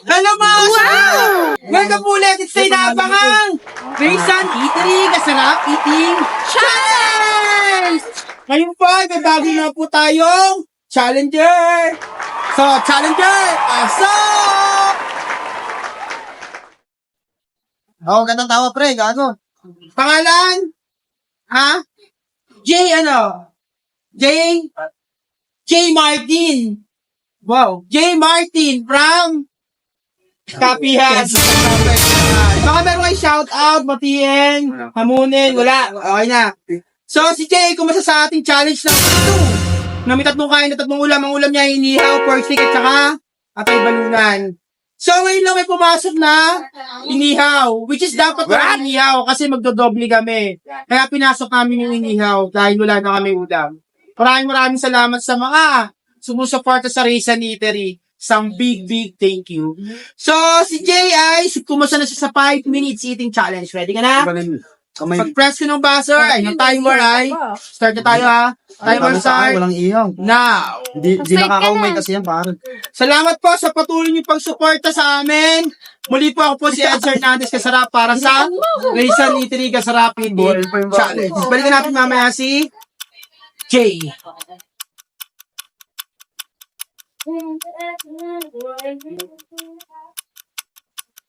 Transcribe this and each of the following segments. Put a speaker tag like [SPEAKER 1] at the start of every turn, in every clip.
[SPEAKER 1] Hello mga wow! Welcome po ulit sa inaabangang Raysan Eatery Kasarap Eating Challenge! Ngayon po ay may bago na po tayong challenger! So, challenger, pasok!
[SPEAKER 2] Ako gandang tawa, pre. Gago.
[SPEAKER 1] Pangalan? Ha? J ano? J Martin. Wow. J Martin from Kapihan. Baka meron kayo shout out, matiin, hamunin, wala. Okay na. So, si Jay, kumusta sa ating challenge na ito? Na may tatlong kain na tatlong ulam. Ang ulam niya ay inihaw, pork stick, at saka atay balunan. So, ngayon lang may pumasok na inihaw. Which is dapat na inihaw kasi magdodoble kami. Kaya pinasok namin yung inihaw dahil wala na kami ulam. Maraming salamat sa mga sumusuporta sa Raysan Eatery. Isang big thank you. So, si Jay ay kumusta na siya sa 5 minutes eating challenge. Ready ka na? Pag-press ko ng buzzer, ay yung timer ay start na tayo ha. Timer start.
[SPEAKER 2] Walang iyaw.
[SPEAKER 1] Now.
[SPEAKER 2] Di nakakaumay kasi yan, pare.
[SPEAKER 1] Salamat po sa patuloy niyong pagsuporta sa amin. Muli po ako po si Ed Hernandez Kasarap para sa Raysan Eatery Kasarap Eating Challenge. Balikan natin mamaya si Jay.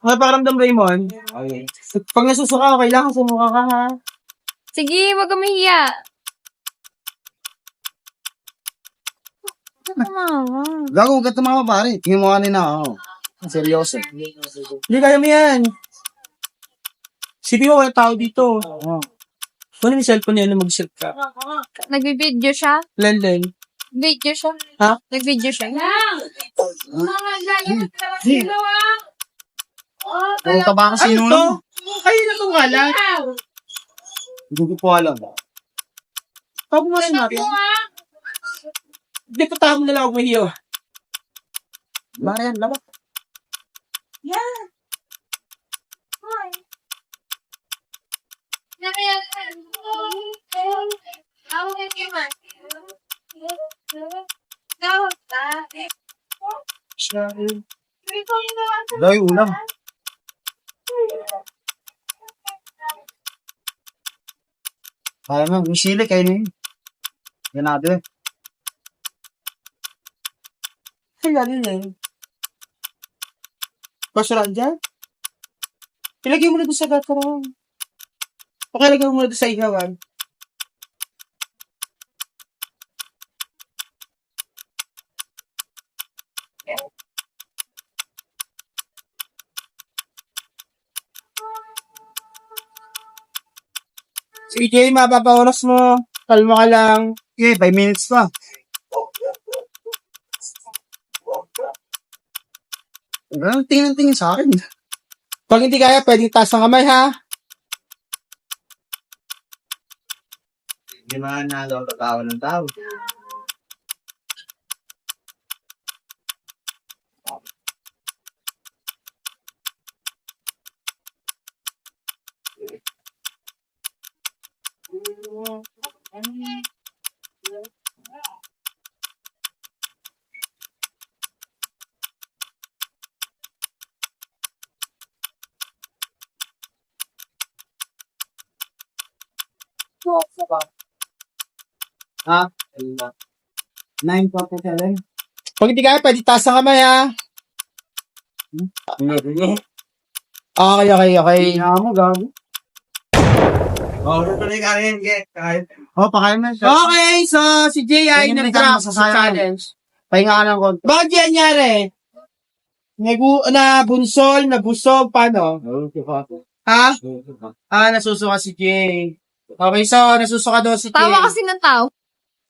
[SPEAKER 1] Okay, pakiramdam Raymond.
[SPEAKER 2] Okay.
[SPEAKER 1] Pag nasusuka, okay lang. Sumuka ka ha.
[SPEAKER 3] Sige, wag kang mahiya.
[SPEAKER 2] Gago, huwag ka tumawa, pare. Tingin mo kanina ako. Seryoso.
[SPEAKER 1] Hindi, kaya mo yan. Sipi mo, walang tao dito. Wala yung cellphone niya na mag-self ka.
[SPEAKER 3] Nagbi-video siya?
[SPEAKER 1] Len.
[SPEAKER 3] Video siya?
[SPEAKER 1] Ha?
[SPEAKER 3] Nag-video siya?
[SPEAKER 2] Ang taba kasi
[SPEAKER 1] Ano
[SPEAKER 2] yun.
[SPEAKER 1] to? Kayo na itong wala.
[SPEAKER 2] Hindi ko po alam.
[SPEAKER 1] Tapo mo rin natin. Hindi, patahan mo na lang ako mahiyo.
[SPEAKER 2] Mara yan, labak. Dahil ulam. Kaya mo, yung sili kayo na yun. Ganado eh.
[SPEAKER 1] Kaya rin eh. Basuran dyan? Ilagay mo na doon sa gatarang. Pakilagay mo na doon sa ihawan. Si EJ, mapapaoras mo. Kalma ka lang.
[SPEAKER 2] Okay, 5 minutes pa. Tingin sa akin.
[SPEAKER 1] Pag hindi kaya, pwedeng taas ng kamay, ha?
[SPEAKER 2] Hindi naman nalo tatawa ng tao. Ha? 9:47.
[SPEAKER 1] Pag hindi kaya, pwedeng taas ng kamay, ha? Okay.
[SPEAKER 2] Kaya mo, gago. Pakain na siya.
[SPEAKER 1] Okay, so si Jay ay
[SPEAKER 2] Ganyan
[SPEAKER 1] nag-drop
[SPEAKER 2] din
[SPEAKER 1] sa
[SPEAKER 2] masasayang.
[SPEAKER 1] challenge.
[SPEAKER 2] Pahinga ka ng konti.
[SPEAKER 1] Bakit yan nangyari? Nabunsol, nabusog, paano? Ha? Nasusuka si Jay. Okay, so nasusuka daw si Jay.
[SPEAKER 3] Tawa kasi ng tao.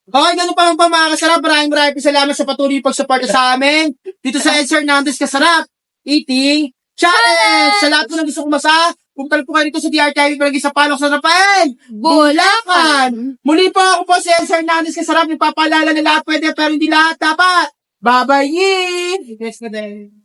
[SPEAKER 1] Okay, ganun pa mga kasarap. Maraming salamat sa patuloy pagsuporta sa amin. Dito sa Ed Hernandez Kasarap Eating Challenge! Sa lahat po ng gusto kumasa, punta po kayo dito sa DRTV para sa Palok sa Rafael, Bulacan! Muli po ako po si Ed Hernandez Kasarap. Nagpapaalala na lahat pwede pero hindi lahat dapat. Bye-bye! Yes na din.